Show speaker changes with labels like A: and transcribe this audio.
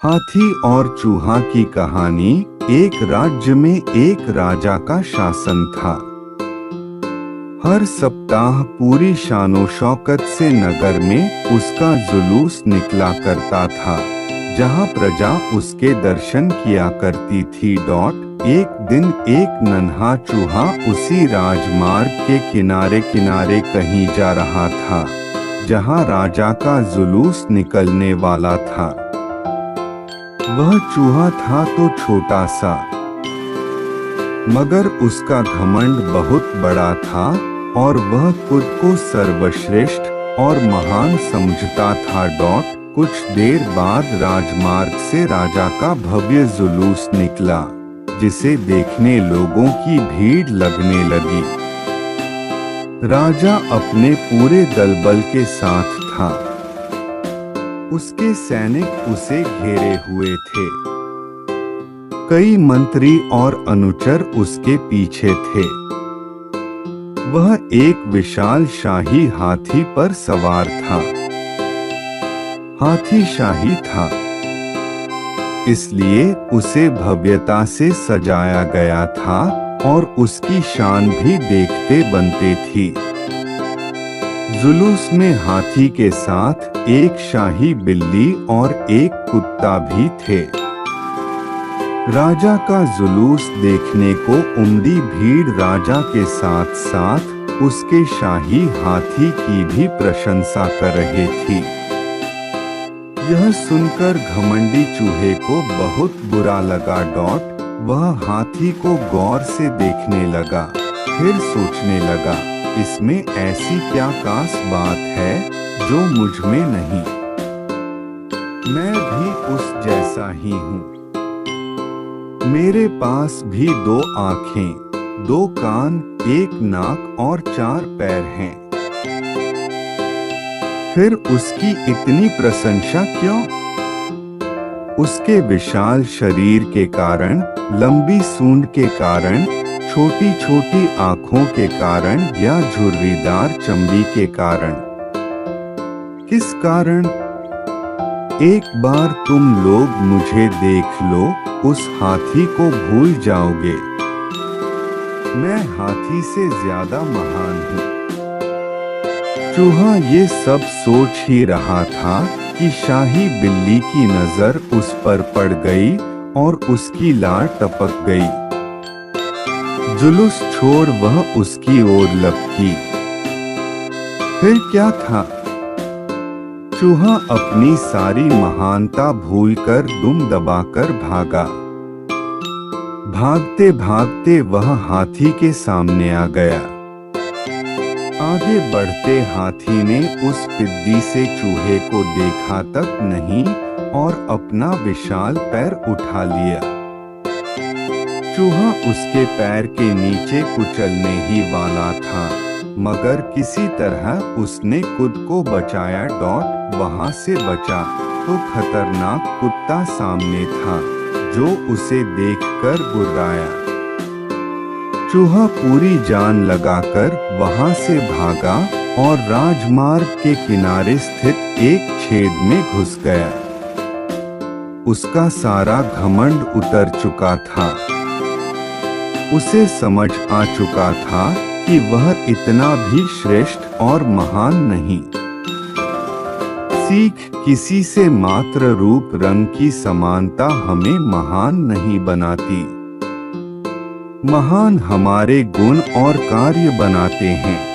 A: हाथी और चूहा की कहानी। एक राज्य में एक राजा का शासन था। हर सप्ताह पूरी शानो शौकत से नगर में उसका जुलूस निकला करता था, जहां प्रजा उसके दर्शन किया करती थी। एक दिन एक नन्हा चूहा उसी राजमार्ग के किनारे किनारे कहीं जा रहा था, जहां राजा का जुलूस निकलने वाला था। वह चूहा था तो छोटा सा, मगर उसका घमंड बहुत बड़ा था और वह खुद को सर्वश्रेष्ठ और महान समझता था। कुछ देर बाद राजमार्ग से राजा का भव्य जुलूस निकला, जिसे देखने लोगों की भीड़ लगने लगी। राजा अपने पूरे दलबल के साथ था। उसके सैनिक उसे घेरे हुए थे। कई मंत्री और अनुचर उसके पीछे थे। वह एक विशाल शाही हाथी पर सवार था। हाथी शाही था, इसलिए उसे भव्यता से सजाया गया था और उसकी शान भी देखते बनते थी। जुलूस में हाथी के साथ एक शाही बिल्ली और एक कुत्ता भी थे। राजा का जुलूस देखने को उमड़ी भीड़ राजा के साथ साथ उसके शाही हाथी की भी प्रशंसा कर रही थी। यह सुनकर घमंडी चूहे को बहुत बुरा लगा। वह हाथी को गौर से देखने लगा, फिर सोचने लगा, इसमें ऐसी क्या खास बात है जो मुझ में नहीं। मैं भी उस जैसा ही हूँ। मेरे पास भी 2 आँखें, 2 कान, 1 नाक और 4 पैर हैं। फिर उसकी इतनी प्रशंसा क्यों? उसके विशाल शरीर के कारण, लंबी सूंड के कारण, छोटी छोटी आँखों के कारण या झुर्रीदार चमड़ी के कारण? किस कारण? एक बार तुम लोग मुझे देख लो, उस हाथी को भूल जाओगे। मैं हाथी से ज्यादा महान हूँ। चूहा ये सब सोच ही रहा था कि शाही बिल्ली की नजर उस पर पड़ गई और उसकी लार टपक गई। जुलूस छोड़ वह उसकी ओर लपकी। फिर क्या था? चूहा अपनी सारी महानता भूलकर दुम दबाकर भागा। भागते भागते वह हाथी के सामने आ गया। आगे बढ़ते हाथी ने उस पिद्दी से चूहे को देखा तक नहीं और अपना विशाल पैर उठा लिया। चूहा उसके पैर के नीचे कुचलने ही वाला था, मगर किसी तरह उसने खुद को बचाया। वहां से बचा तो खतरनाक कुत्ता सामने था, जो उसे देखकर गुर्राया। चूहा पूरी जान लगाकर वहां से भागा और राजमार्ग के किनारे स्थित एक छेद में घुस गया। उसका सारा घमंड उतर चुका था। उसे समझ आ चुका था कि वह इतना भी श्रेष्ठ और महान नहीं। सीख, किसी से मात्र रूप रंग की समानता हमें महान नहीं बनाती। महान हमारे गुण और कार्य बनाते हैं।